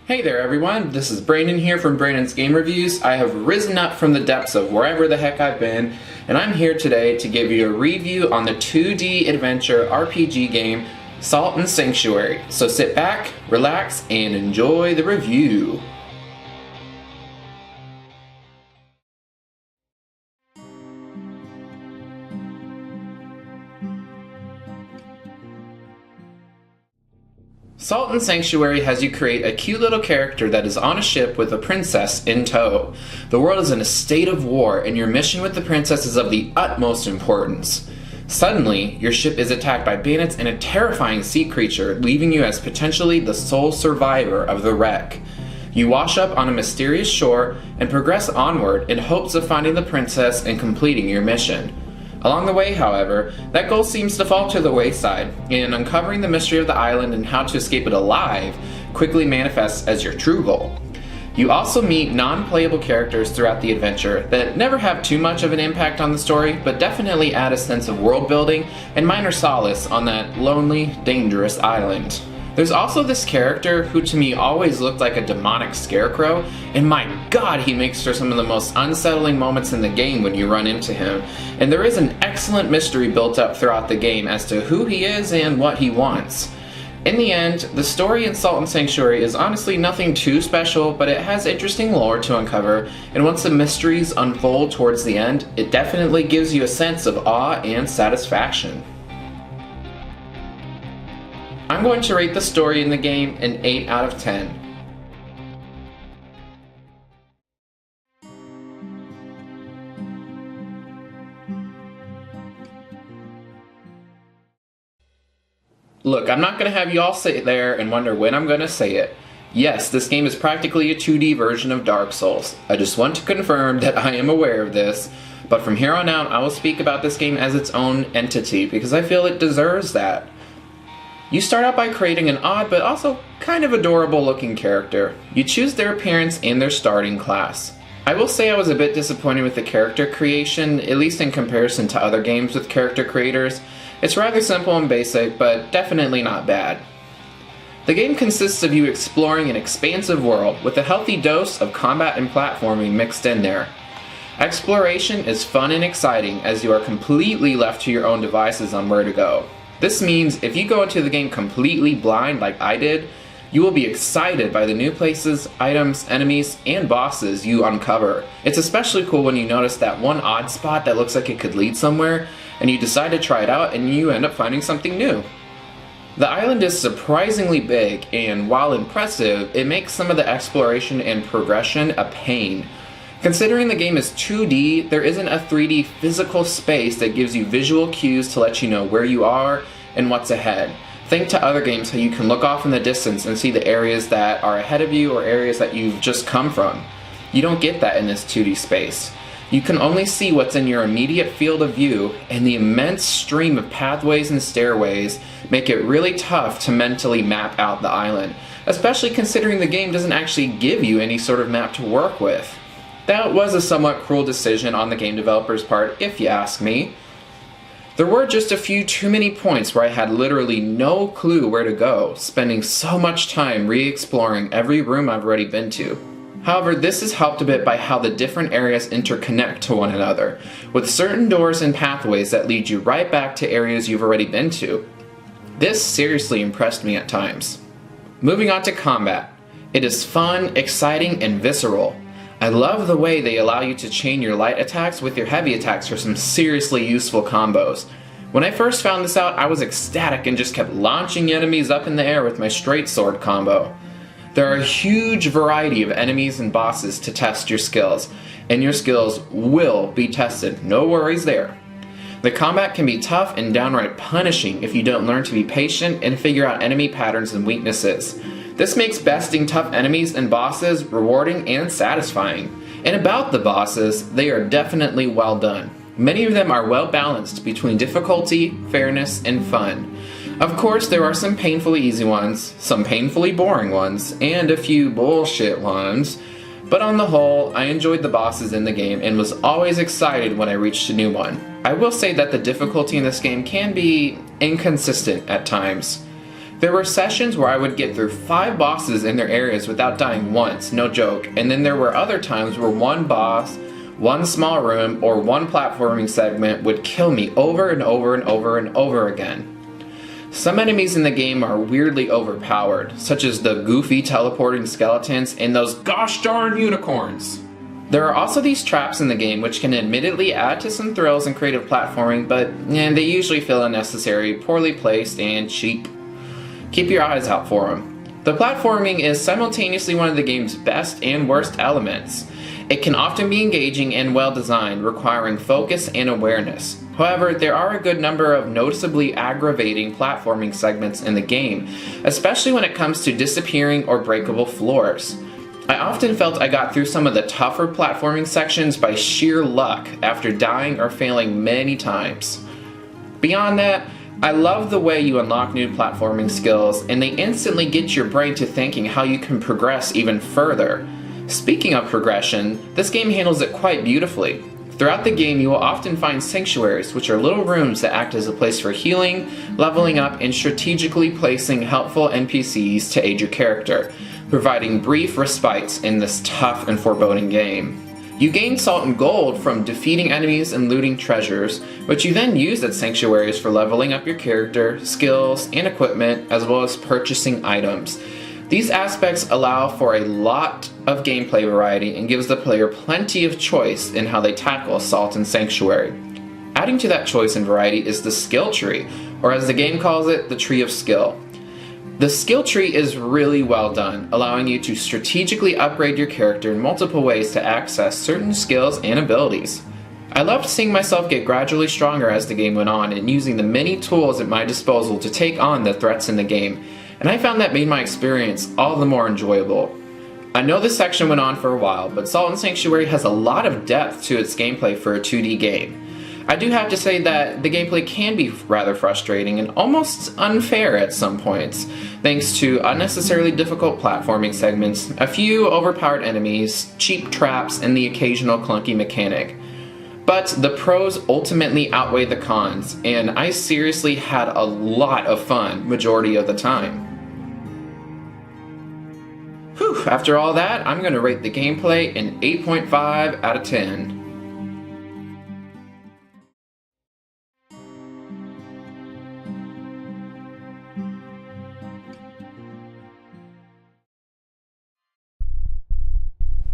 Hey there everyone, this is Brandon here from Brandon's Game Reviews. I have risen up from the depths of wherever the heck I've been, and I'm here today to give you a review on the 2D adventure RPG game Salt and Sanctuary. So sit back, relax, and enjoy the review. Salt and Sanctuary has you create a cute little character that is on a ship with a princess in tow. The world is in a state of war, and your mission with the princess is of the utmost importance. Suddenly, your ship is attacked by bandits and a terrifying sea creature, leaving you as potentially the sole survivor of the wreck. You wash up on a mysterious shore and progress onward in hopes of finding the princess and completing your mission. Along the way, however, that goal seems to fall to the wayside, and uncovering the mystery of the island and how to escape it alive quickly manifests as your true goal. You also meet non-playable characters throughout the adventure that never have too much of an impact on the story, but definitely add a sense of world building and minor solace on that lonely, dangerous island. There's also this character who to me always looked like a demonic scarecrow, and my god, he makes for some of the most unsettling moments in the game when you run into him. And there is an excellent mystery built up throughout the game as to who he is and what he wants. In the end, the story in Salt and Sanctuary is honestly nothing too special, but it has interesting lore to uncover, and once the mysteries unfold towards the end, it definitely gives you a sense of awe and satisfaction. I'm going to rate the story in the game an 8 out of 10. Look, I'm not going to have you all sit there and wonder when I'm going to say it. Yes, this game is practically a 2D version of Dark Souls. I just want to confirm that I am aware of this, but from here on out I will speak about this game as its own entity because I feel it deserves that. You start out by creating an odd but also kind of adorable looking character. You choose their appearance and their starting class. I will say I was a bit disappointed with the character creation, at least in comparison to other games with character creators. It's rather simple and basic, but definitely not bad. The game consists of you exploring an expansive world with a healthy dose of combat and platforming mixed in there. Exploration is fun and exciting as you are completely left to your own devices on where to go. This means if you go into the game completely blind like I did, you will be excited by the new places, items, enemies, and bosses you uncover. It's especially cool when you notice that one odd spot that looks like it could lead somewhere, and you decide to try it out and you end up finding something new. The island is surprisingly big, and while impressive, it makes some of the exploration and progression a pain. Considering the game is 2D, there isn't a 3D physical space that gives you visual cues to let you know where you are and what's ahead. Think to other games how you can look off in the distance and see the areas that are ahead of you or areas that you've just come from. You don't get that in this 2D space. You can only see what's in your immediate field of view, and the immense stream of pathways and stairways make it really tough to mentally map out the island, especially considering the game doesn't actually give you any sort of map to work with. That was a somewhat cruel decision on the game developer's part, if you ask me. There were just a few too many points where I had literally no clue where to go, spending so much time re-exploring every room I've already been to. However, this is helped a bit by how the different areas interconnect to one another, with certain doors and pathways that lead you right back to areas you've already been to. This seriously impressed me at times. Moving on to combat. It is fun, exciting, and visceral. I love the way they allow you to chain your light attacks with your heavy attacks for some seriously useful combos. When I first found this out, I was ecstatic and just kept launching enemies up in the air with my straight sword combo. There are a huge variety of enemies and bosses to test your skills, and your skills will be tested, no worries there. The combat can be tough and downright punishing if you don't learn to be patient and figure out enemy patterns and weaknesses. This makes besting tough enemies and bosses rewarding and satisfying. And about the bosses, they are definitely well done. Many of them are well balanced between difficulty, fairness, and fun. Of course, there are some painfully easy ones, some painfully boring ones, and a few bullshit ones, but on the whole, I enjoyed the bosses in the game and was always excited when I reached a new one. I will say that the difficulty in this game can be inconsistent at times. There were sessions where I would get through 5 bosses in their areas without dying once, no joke, and then there were other times where one boss, one small room, or one platforming segment would kill me over and over and over and over again. Some enemies in the game are weirdly overpowered, such as the goofy teleporting skeletons and those gosh darn unicorns. There are also these traps in the game which can admittedly add to some thrills and creative platforming, but they usually feel unnecessary, poorly placed, and cheap. Keep your eyes out for them. The platforming is simultaneously one of the game's best and worst elements. It can often be engaging and well designed, requiring focus and awareness. However, there are a good number of noticeably aggravating platforming segments in the game, especially when it comes to disappearing or breakable floors. I often felt I got through some of the tougher platforming sections by sheer luck after dying or failing many times. Beyond that, I love the way you unlock new platforming skills and they instantly get your brain to thinking how you can progress even further. Speaking of progression, this game handles it quite beautifully. Throughout the game, you will often find sanctuaries, which are little rooms that act as a place for healing, leveling up, and strategically placing helpful NPCs to aid your character, providing brief respites in this tough and foreboding game. You gain salt and gold from defeating enemies and looting treasures, which you then use at sanctuaries for leveling up your character, skills, and equipment, as well as purchasing items. These aspects allow for a lot of gameplay variety and gives the player plenty of choice in how they tackle Salt and Sanctuary. Adding to that choice and variety is the skill tree, or as the game calls it, the tree of skill. The skill tree is really well done, allowing you to strategically upgrade your character in multiple ways to access certain skills and abilities. I loved seeing myself get gradually stronger as the game went on and using the many tools at my disposal to take on the threats in the game, and I found that made my experience all the more enjoyable. I know this section went on for a while, but Salt and Sanctuary has a lot of depth to its gameplay for a 2D game. I do have to say that the gameplay can be rather frustrating and almost unfair at some points, thanks to unnecessarily difficult platforming segments, a few overpowered enemies, cheap traps, and the occasional clunky mechanic. But the pros ultimately outweigh the cons, and I seriously had a lot of fun majority of the time. Whew, after all that, I'm going to rate the gameplay an 8.5 out of 10.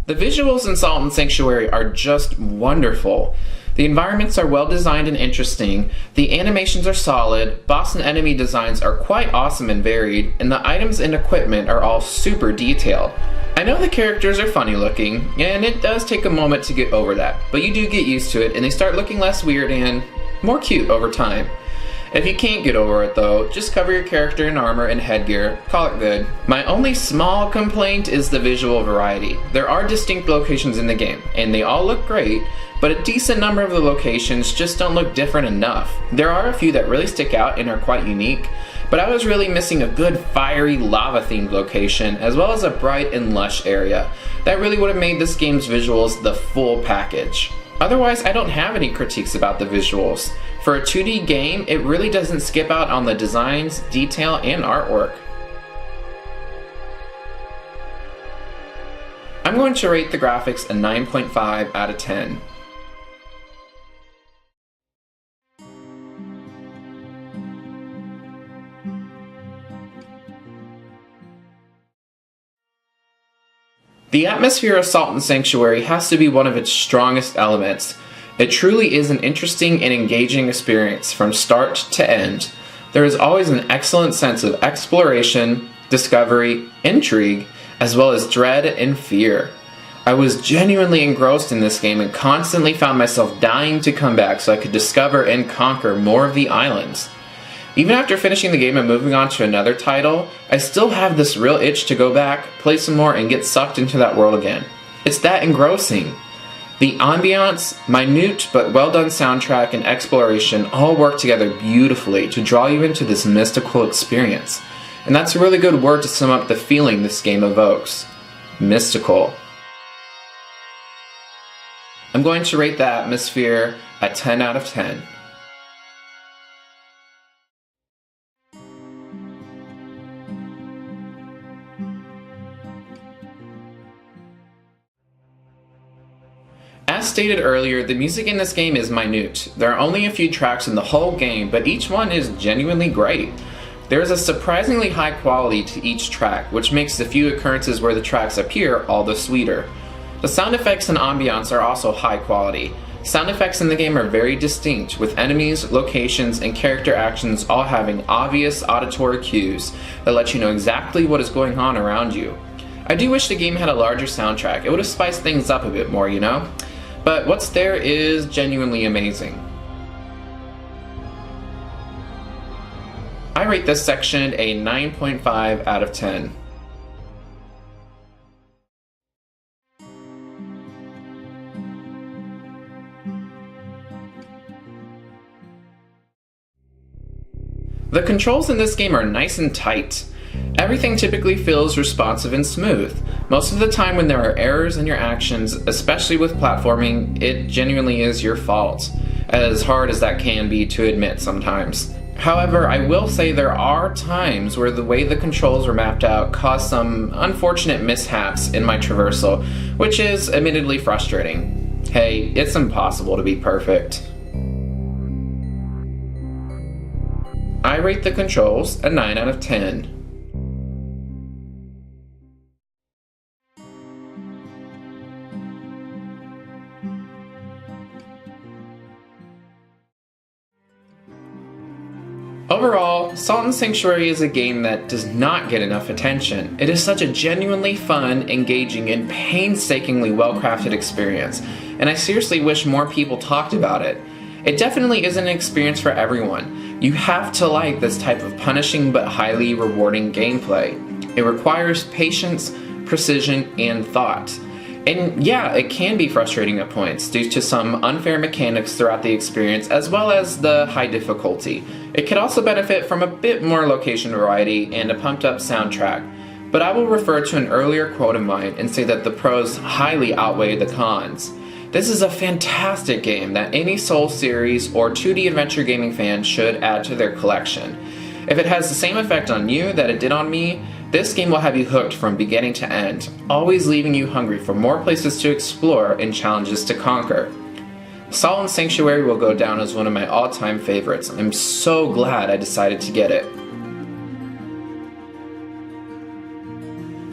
The visuals in Salt and Sanctuary are just wonderful. The environments are well designed and interesting, the animations are solid, boss and enemy designs are quite awesome and varied, and the items and equipment are all super detailed. I know the characters are funny looking, and it does take a moment to get over that, but you do get used to it and they start looking less weird and more cute over time. If you can't get over it though, just cover your character in armor and headgear, call it good. My only small complaint is the visual variety. There are distinct locations in the game, and they all look great, but a decent number of the locations just don't look different enough. There are a few that really stick out and are quite unique, but I was really missing a good fiery lava themed location, as well as a bright and lush area. That really would have made this game's visuals the full package. Otherwise, I don't have any critiques about the visuals. For a 2D game, it really doesn't skip out on the designs, detail, and artwork. I'm going to rate the graphics a 9.5 out of 10. The atmosphere of Salt and Sanctuary has to be one of its strongest elements. It truly is an interesting and engaging experience from start to end. There is always an excellent sense of exploration, discovery, intrigue, as well as dread and fear. I was genuinely engrossed in this game and constantly found myself dying to come back so I could discover and conquer more of the islands. Even after finishing the game and moving on to another title, I still have this real itch to go back, play some more, and get sucked into that world again. It's that engrossing. The ambiance, minute but well done soundtrack, and exploration all work together beautifully to draw you into this mystical experience. And that's a really good word to sum up the feeling this game evokes. Mystical. I'm going to rate the atmosphere a 10 out of 10. As stated earlier, the music in this game is minute. There are only a few tracks in the whole game, but each one is genuinely great. There is a surprisingly high quality to each track, which makes the few occurrences where the tracks appear all the sweeter. The sound effects and ambiance are also high quality. Sound effects in the game are very distinct, with enemies, locations, and character actions all having obvious auditory cues that let you know exactly what is going on around you. I do wish the game had a larger soundtrack. It would have spiced things up a bit more, you know? But what's there is genuinely amazing. I rate this section a 9.5 out of 10. The controls in this game are nice and tight. Everything typically feels responsive and smooth. Most of the time when there are errors in your actions, especially with platforming, it genuinely is your fault, as hard as that can be to admit sometimes. However, I will say there are times where the way the controls were mapped out caused some unfortunate mishaps in my traversal, which is admittedly frustrating. Hey, it's impossible to be perfect. I rate the controls a 9 out of 10. Overall, Salt and Sanctuary is a game that does not get enough attention. It is such a genuinely fun, engaging, and painstakingly well-crafted experience, and I seriously wish more people talked about it. It definitely isn't an experience for everyone. You have to like this type of punishing but highly rewarding gameplay. It requires patience, precision, and thought. And yeah, it can be frustrating at points due to some unfair mechanics throughout the experience as well as the high difficulty. It could also benefit from a bit more location variety and a pumped up soundtrack, but I will refer to an earlier quote of mine and say that the pros highly outweigh the cons. This is a fantastic game that any Souls series or 2D adventure gaming fan should add to their collection. If it has the same effect on you that it did on me, this game will have you hooked from beginning to end, always leaving you hungry for more places to explore and challenges to conquer. Salt and Sanctuary will go down as one of my all-time favorites. I'm so glad I decided to get it.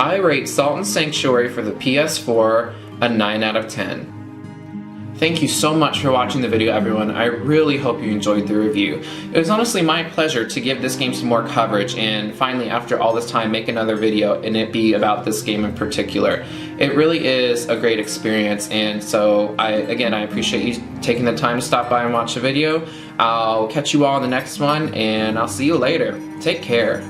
I rate Salt and Sanctuary for the PS4 a 9 out of 10. Thank you so much for watching the video, everyone. I really hope you enjoyed the review. It was honestly my pleasure to give this game some more coverage and finally, after all this time, make another video and it be about this game in particular. It really is a great experience, and so I appreciate you taking the time to stop by and watch the video. I'll catch you all in the next one, and I'll see you later. Take care.